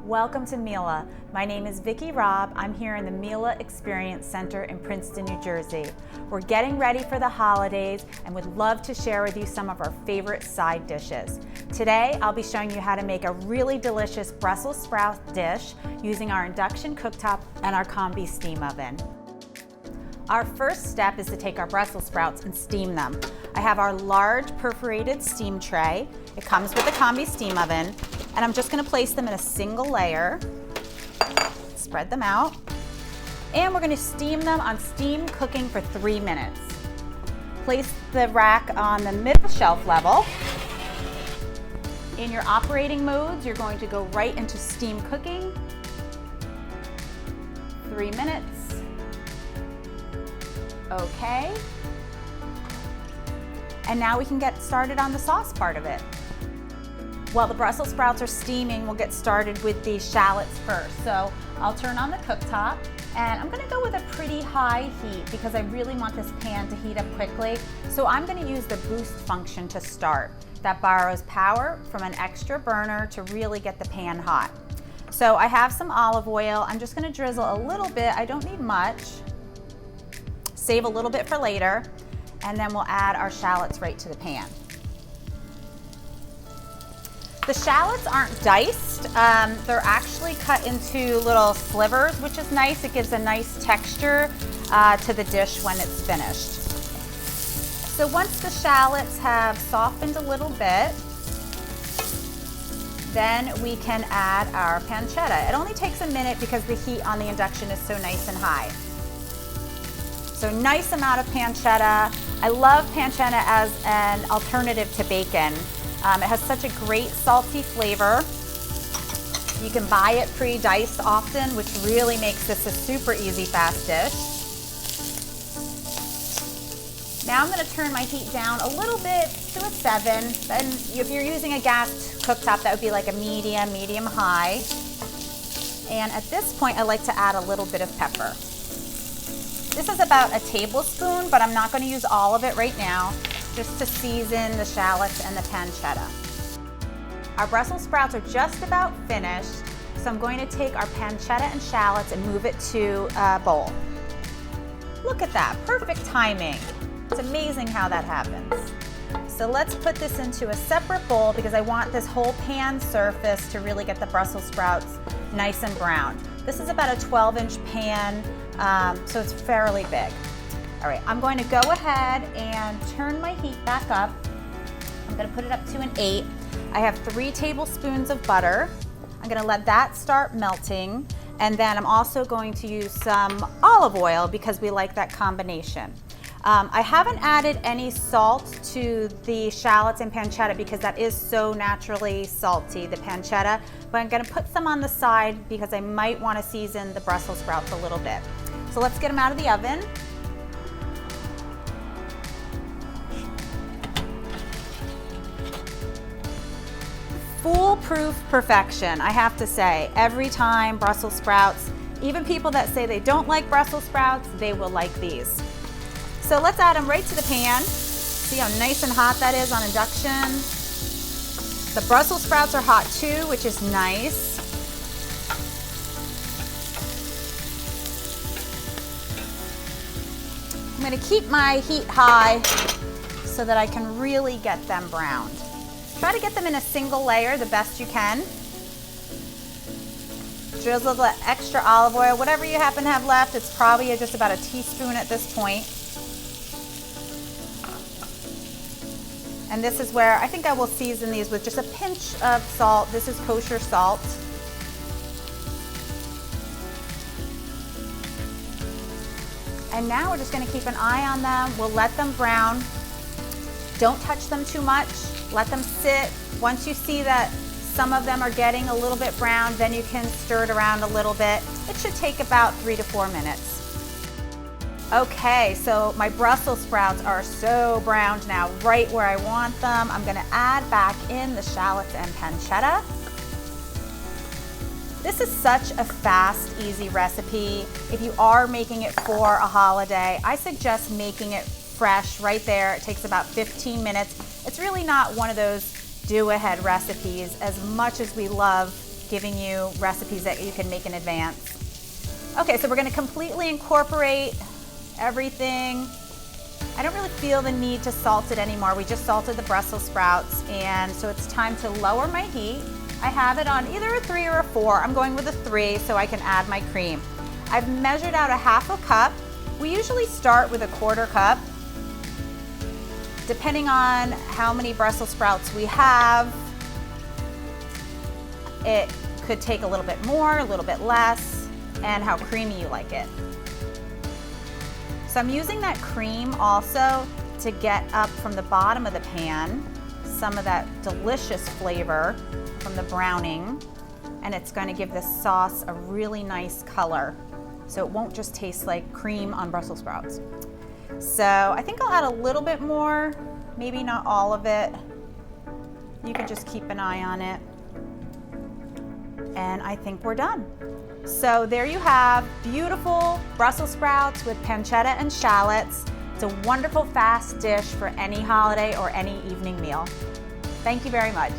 Welcome to Miele. My name is Vicki Robb. I'm here in the Miele Experience Center in Princeton, New Jersey. We're getting ready for the holidays and would love to share with you some of our favorite side dishes. Today, I'll be showing you how to make a really delicious Brussels sprout dish using our induction cooktop and our Combi-Steam oven. Our first step is to take our Brussels sprouts and steam them. I have our large perforated steam tray. It comes with a Combi-Steam oven, and I'm just gonna place them in a single layer, spread them out, and we're gonna steam them on steam cooking for 3 minutes. Place the rack on the middle shelf level. In your operating modes, you're going to go right into steam cooking. 3 minutes. Okay. And now we can get started on the sauce part of it. While the Brussels sprouts are steaming, we'll get started with the shallots first. So I'll turn on the cooktop, and I'm gonna go with a pretty high heat because I really want this pan to heat up quickly. So I'm gonna use the boost function to start. That borrows power from an extra burner to really get the pan hot. So I have some olive oil. I'm just gonna drizzle a little bit. I don't need much. Save a little bit for later, and then we'll add our shallots right to the pan. The shallots aren't diced. They're actually cut into little slivers, which is nice. It gives a nice texture to the dish when it's finished. So once the shallots have softened a little bit, then we can add our pancetta. It only takes a minute because the heat on the induction is so nice and high. So nice amount of pancetta. I love pancetta as an alternative to bacon. It has such a great salty flavor. You can buy it pre-diced often, which really makes this a super easy, fast dish. Now I'm gonna turn my heat down a little bit to a 7. Then if you're using a gas cooktop, that would be like a medium high. And at this point, I like to add a little bit of pepper. This is about a tablespoon, but I'm not going to use all of it right now, just to season the shallots and the pancetta. Our Brussels sprouts are just about finished, so I'm going to take our pancetta and shallots and move it to a bowl. Look at that, perfect timing. It's amazing how that happens. So let's put this into a separate bowl because I want this whole pan surface to really get the Brussels sprouts nice and browned. This is about a 12-inch pan, so it's fairly big. All right, I'm going to go ahead and turn my heat back up. I'm gonna put it up to an 8. I have 3 tablespoons of butter. I'm gonna let that start melting, and then I'm also going to use some olive oil because we like that combination. I haven't added any salt to the shallots and pancetta because that is so naturally salty, the pancetta, but I'm gonna put some on the side because I might wanna season the Brussels sprouts a little bit. So let's get them out of the oven. Foolproof perfection, I have to say. Every time Brussels sprouts, even people that say they don't like Brussels sprouts, they will like these. So let's add them right to the pan. See how nice and hot that is on induction. The Brussels sprouts are hot too, which is nice. I'm gonna keep my heat high so that I can really get them browned. Try to get them in a single layer the best you can. Drizzle the extra olive oil, whatever you happen to have left. It's probably just about a teaspoon at this point. And this is where I think I will season these with just a pinch of salt. This is kosher salt. And now we're just gonna keep an eye on them. We'll let them brown. Don't touch them too much. Let them sit. Once you see that some of them are getting a little bit brown, then you can stir it around a little bit. It should take about 3 to 4 minutes. Okay, so my Brussels sprouts are so browned now, right where I want them. I'm gonna add back in the shallots and pancetta. This is such a fast, easy recipe. If you are making it for a holiday, I suggest making it fresh right there. It takes about 15 minutes. It's really not one of those do-ahead recipes. As much as we love giving you recipes that you can make in advance. Okay, so we're gonna completely incorporate everything. I don't really feel the need to salt it anymore. We just salted the Brussels sprouts, and so it's time to lower my heat. I have it on either a 3 or a 4. I'm going with a 3 so I can add my cream. I've measured out a 1/2 cup. We usually start with a 1/4 cup. Depending on how many Brussels sprouts we have, it could take a little bit more, a little bit less, and how creamy you like it. So I'm using that cream also to get up from the bottom of the pan some of that delicious flavor from the browning, and it's going to give this sauce a really nice color, so it won't just taste like cream on Brussels sprouts. So I think I'll add a little bit more, maybe not all of it. You can just keep an eye on it. And I think we're done. So there you have beautiful Brussels sprouts with pancetta and shallots. It's a wonderful fast dish for any holiday or any evening meal. Thank you very much.